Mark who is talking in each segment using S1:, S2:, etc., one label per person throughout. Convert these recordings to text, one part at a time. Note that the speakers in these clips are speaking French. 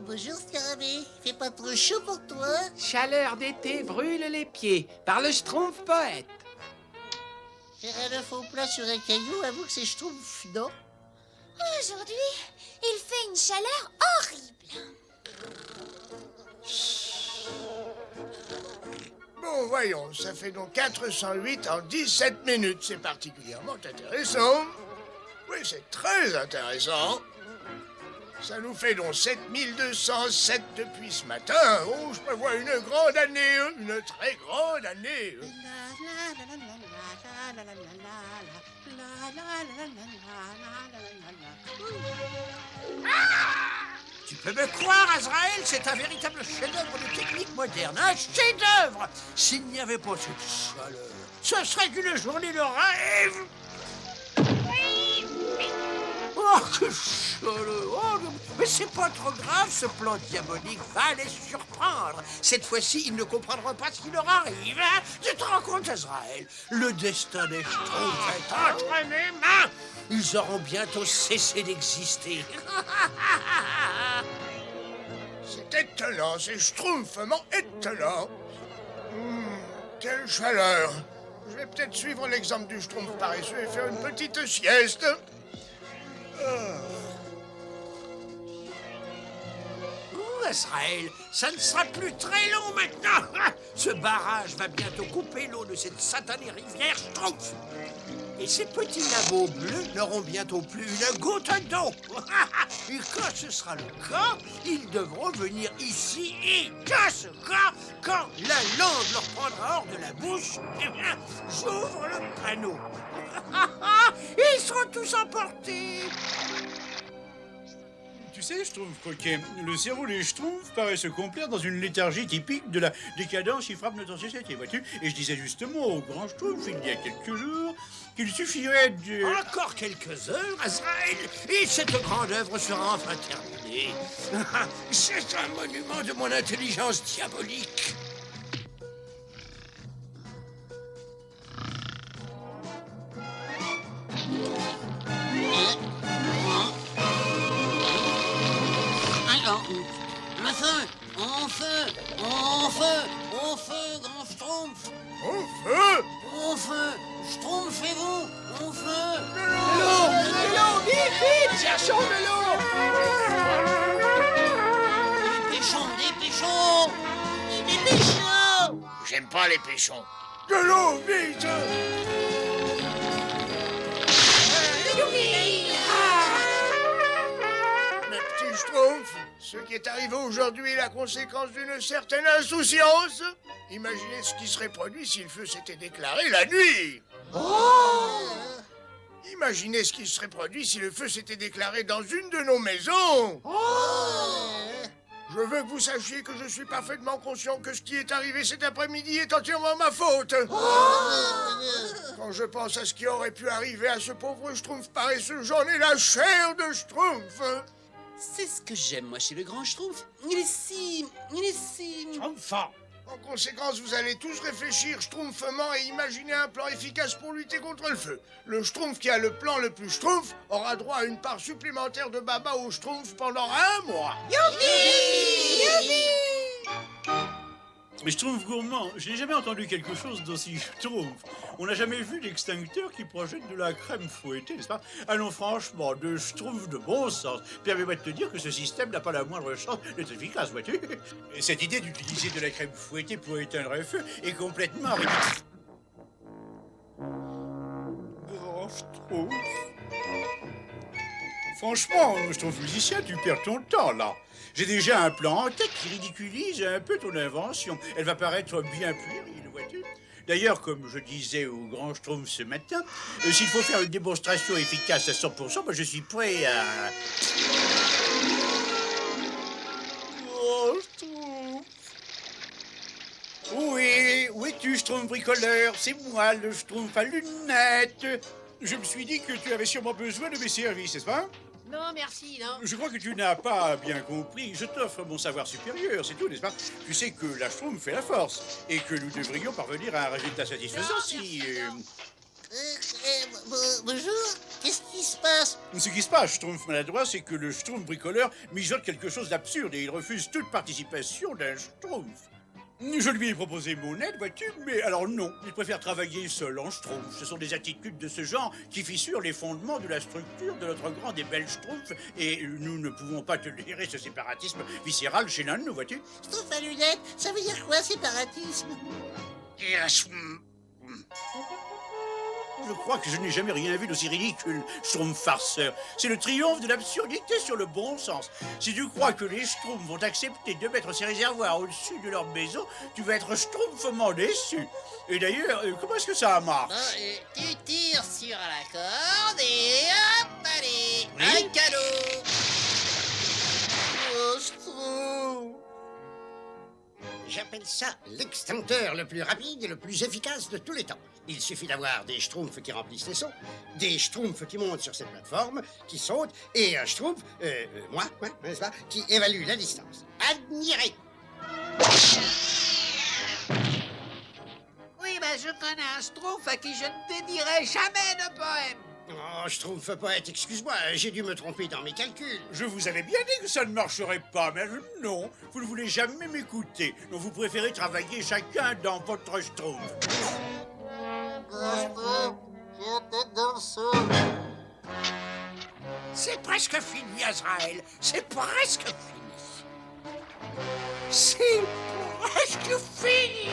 S1: Bonjour, Scarabée. Il fait pas trop chaud pour toi?
S2: Chaleur d'été brûle les pieds, par le Schtroumpf poète.
S1: Faire un œuf au plat sur un caillou, avoue que c'est Schtroumpf, non?
S3: Aujourd'hui, il fait une chaleur horrible.
S4: Bon, voyons, ça fait donc 408 en 17 minutes. C'est particulièrement intéressant. Oui, c'est très intéressant. Ça nous fait donc 7207 depuis ce matin. Oh, je prévois une grande année, une très grande année.
S5: Tu peux me croire, Azraël, c'est un véritable chef-d'œuvre de technique moderne. Un chef-d'œuvre! S'il n'y avait pas cette chaleur, ce serait une journée de rêve! Oh, que chaleur! Oh, mais c'est pas trop grave, ce plan diabolique va les surprendre. Cette fois-ci, ils ne comprendront pas ce qui leur arrive. Hein? Tu te rends compte, Azraël? Le destin des Schtroumpfs est entre mes mains. Ils auront bientôt cessé d'exister.
S4: C'est étonnant, c'est schtroumpfement étonnant. Quelle chaleur. Je vais peut-être suivre l'exemple du schtroumpf paresseux et faire une petite sieste.
S5: Oh, Azraël, ça ne sera plus très long maintenant. Ce barrage va bientôt couper l'eau de cette satanée rivière Schtroumpf. Et ces petits naveaux bleus n'auront bientôt plus une goutte d'eau. Et quand ce sera le cas, ils devront venir ici. Et dans ce cas, quand la langue leur prendra hors de la bouche, eh bien, j'ouvre le panneau. Et ils seront tous emportés.
S6: Tu sais, Schtroumpf coquet, le cerveau des Schtroumpfs paraît se complaire dans une léthargie typique de la décadence qui frappe notre société, vois-tu? Et je disais justement au grand Schtroumpf, il y a quelques jours, qu'il suffirait de...
S5: Encore quelques heures, Azraël, et cette grande œuvre sera enfin terminée. C'est un monument de mon intelligence diabolique.
S1: Alors, le feu! En feu! En feu! Au feu, grand Schtroumpf!
S4: Au feu!
S1: Au feu! Schtroumpfez-vous! Au feu!
S2: De l'eau, vite, vite, cherchons de l'eau.
S1: Dépêchons! Dépêchons! Dépêchons!
S4: J'aime pas les péchons. De l'eau, vite! Mes petits schtroumpfs, ce qui est arrivé aujourd'hui est la conséquence d'une certaine insouciance. Imaginez ce qui serait produit si le feu s'était déclaré la nuit. Imaginez ce qui serait produit si le feu s'était déclaré dans une de nos maisons. Je veux que vous sachiez que je suis parfaitement conscient que ce qui est arrivé cet après-midi est entièrement ma faute. Quand je pense à ce qui aurait pu arriver à ce pauvre Schtroumpf paresseux, j'en ai la chair de Schtroumpf.
S7: C'est ce que j'aime, moi, chez le grand Schtroumpf. Il est si...
S5: Enfin,
S4: En conséquence, vous allez tous réfléchir schtroumpfement et imaginer un plan efficace pour lutter contre le feu. Le Schtroumpf qui a le plan le plus Schtroumpf aura droit à une part supplémentaire de baba au Schtroumpf pendant un mois.
S6: Mais Schtroumpf gourmand, je n'ai jamais entendu quelque chose d'aussi Schtroumpf. On n'a jamais vu d'extincteur qui projette de la crème fouettée, n'est-ce pas? Allons franchement, de Schtroumpf de bon sens. Permets-moi de te dire que ce système n'a pas la moindre chance d'être efficace, vois-tu? Et cette idée d'utiliser de la crème fouettée pour éteindre un feu est complètement... Grand Schtroumpf. Franchement, Schtroumpf musicien, tu perds ton temps, là. J'ai déjà un plan en tête qui ridiculise un peu ton invention. Elle va paraître bien puérile, vois-tu? D'ailleurs, comme je disais au grand Schtroumpf ce matin, s'il faut faire une démonstration efficace à 100%, moi je suis prêt à... Grand Schtroumpf. Oui, où es-tu, Schtroumpf bricoleur? C'est moi, le Schtroumpf à lunettes. Je me suis dit que tu avais sûrement besoin de mes services, n'est-ce pas?
S7: Non, merci, non.
S6: Je crois que tu n'as pas bien compris. Je t'offre mon savoir supérieur, c'est tout, n'est-ce pas? Tu sais que la Schtroumpf fait la force et que nous devrions parvenir à un résultat satisfaisant si...
S1: Bonjour, qu'est-ce qui se passe?
S6: Ce qui se passe, Schtroumpf maladroit, c'est que le Schtroumpf bricoleur mijote quelque chose d'absurde et il refuse toute participation d'un Schtroumpf. Je lui ai proposé mon aide, vois-tu, mais alors non, il préfère travailler seul en Schtroumpf. Ce sont des attitudes de ce genre qui fissurent les fondements de la structure de notre grand et bel Schtroumpf, et nous ne pouvons pas tolérer ce séparatisme viscéral chez l'un de nous, vois-tu.
S1: Schtroumpf à lunettes, ça veut dire quoi, séparatisme?
S6: Je crois que je n'ai jamais rien vu d'aussi ridicule, Schtroumpf farceur. C'est le triomphe de l'absurdité sur le bon sens. Si tu crois que les Schtroumpfs vont accepter de mettre ces réservoirs au-dessus de leur maison, tu vas être schtroumpfement déçu. Et d'ailleurs, comment est-ce que ça marche?
S1: Tu tires sur la corde et hop, allez,
S6: Oui.
S1: un cadeau.
S4: Oh, Schtroumpf!
S8: J'appelle ça l'extincteur le plus rapide et le plus efficace de tous les temps. Il suffit d'avoir des schtroumpfs qui remplissent les seaux, des schtroumpfs qui montent sur cette plateforme, qui sautent, et un schtroumpf, moi, n'est-ce pas, qui évalue la distance. Admirez!
S2: Oui, ben je connais un Schtroumpf à qui je ne dédierai jamais de poème.
S8: Oh, schtroumpf poète, excuse-moi, j'ai dû me tromper dans mes calculs.
S6: Je vous avais bien dit que ça ne marcherait pas, mais non, vous ne voulez jamais m'écouter. Donc vous préférez travailler chacun dans votre Schtroumpf.
S5: C'est presque fini, Azraël. C'est presque fini. C'est presque fini.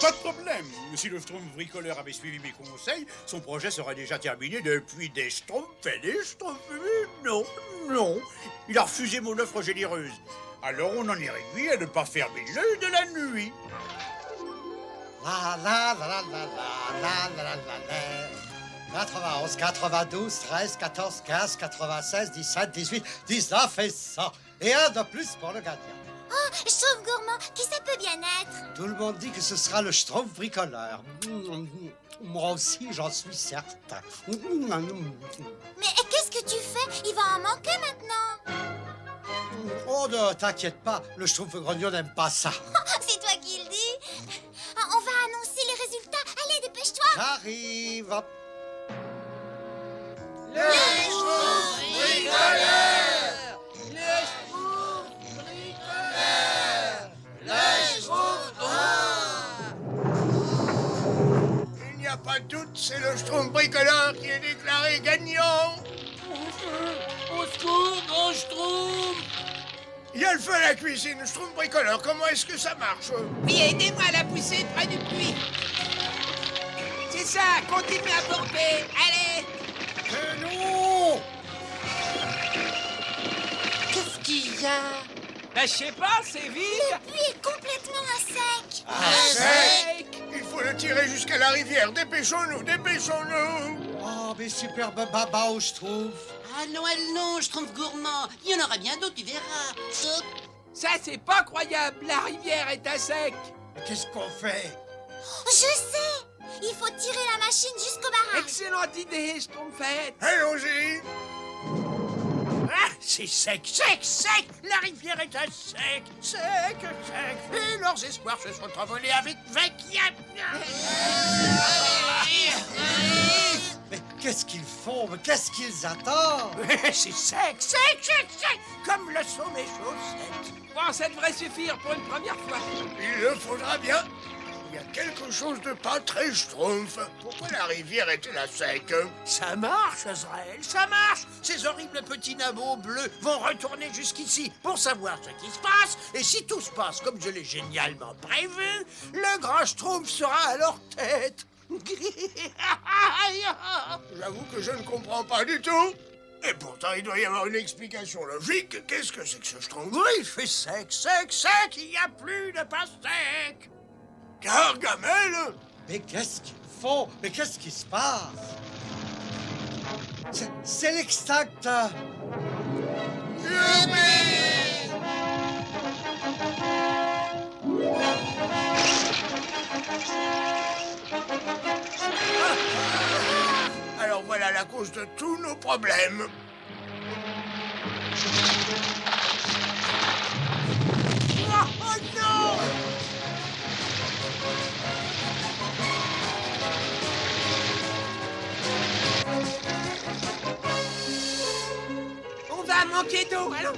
S6: Pas de problème. Si le Schtroumpf bricoleur avait suivi mes conseils, son projet serait déjà terminé depuis des Schtroumpfs et des Schtroumpfs. Mais non. Il a refusé mon offre généreuse. Alors on en est réduit à ne pas fermer l'œil de la nuit.
S9: La la la la la la la la la la 91, 92, 13, 14, 15, 96, 17, 18, 19 et 100. Et un de plus pour le gardien.
S3: Oh, Schtroumpf gourmand, qui ça peut bien être?
S9: Tout le monde dit que ce sera le Schtroumpf bricoleur. Moi aussi, j'en suis certain.
S3: Mais qu'est-ce que tu fais? Il va en manquer maintenant.
S9: Oh, ne t'inquiète pas, le Schtroumpf grognon n'aime pas ça.
S3: C'est toi qui le dis. On va annoncer les résultats. Allez, dépêche-toi.
S9: J'arrive.
S2: Le
S3: Schtroumpf
S2: bricoleur! Le Schtroumpf bricoleur! Le Schtroumpf
S4: Il n'y a pas de doute, c'est le Schtroumpf bricoleur qui est déclaré gagnant.
S1: Au secours, grand Schtroumpf.
S4: Il y a le feu à la cuisine, Schtroumpf bricoleur, comment est-ce que ça marche?
S2: Oui, aidez-moi à la pousser près du puits. C'est ça, continuez à porter. Allez!
S9: Que non!
S2: Qu'est-ce qu'il y a? Ben, je sais pas, c'est vide.
S3: Le puits est complètement à sec.
S2: Sec.
S4: Il faut le tirer jusqu'à la rivière, dépêchons-nous, dépêchons-nous.
S9: Oh, mes superbes babas au Schtroumpf.
S1: Allons, Schtroumpf gourmand. Il y en aura bien d'autres, tu verras. Hop.
S2: Ça, c'est pas croyable. La rivière est à sec.
S9: Qu'est-ce qu'on fait?
S3: Je sais. Il faut tirer la machine jusqu'au barrage.
S2: Excellente idée, Schtroumpfette.
S4: Allons-y.
S5: Ah, c'est sec, sec, sec. La rivière est à sec, sec. Et leurs espoirs se sont envolés avec
S9: Mais qu'est-ce qu'ils font? Mais qu'est-ce qu'ils attendent?
S5: C'est sec, sec, sec, sec. Comme le sont mes chaussettes.
S2: Bon, ça devrait suffire pour une première fois.
S4: Il le faudra bien. Il y a quelque chose de pas très Schtroumpf. Pourquoi la rivière est-elle à sec?
S5: Ça marche, Azraël, ça marche. Ces horribles petits nabots bleus vont retourner jusqu'ici pour savoir ce qui se passe. Et si tout se passe comme je l'ai génialement prévu, le grand Schtroumpf sera à leur tête.
S4: J'avoue que je ne comprends pas du tout. Et pourtant, il doit y avoir une explication logique. Qu'est-ce que c'est que ce Schtroumpf?
S5: Oui, il fait sec, sec, sec. Il n'y a plus de pain sec.
S4: Gargamel?
S9: Mais qu'est-ce qu'ils font? Mais qu'est-ce qui se passe? C'est l'extincteur.
S4: Alors voilà la cause de tous nos problèmes.
S5: Oh non!
S2: manquer d'eau, allons.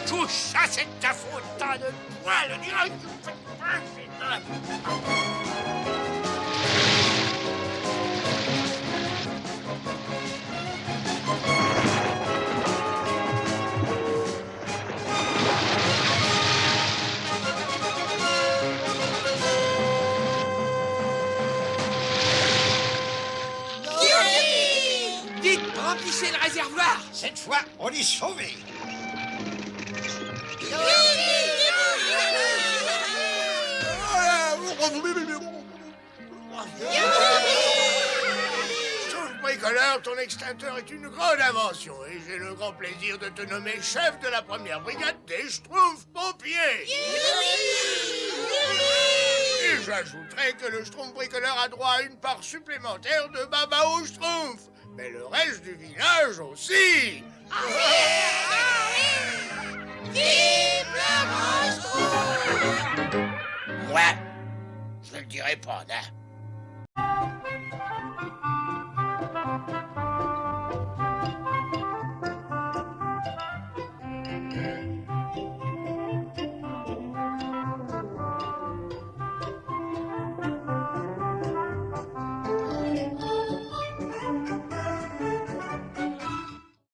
S5: Tout ça, c'est ta faute, tas de poils.
S2: Vite, remplissez le réservoir.
S8: Cette fois, on est sauvés.
S4: Schtroumpf bricoleur, ton extincteur est une grande invention et j'ai le grand plaisir de te nommer chef de la première brigade des Schtroumpfs pompiers. Et j'ajouterai que le Schtroumpf bricoleur a droit à une part supplémentaire de baba au Schtroumpf, mais le reste du village aussi.
S1: Ouais, je le dirai pas, hein.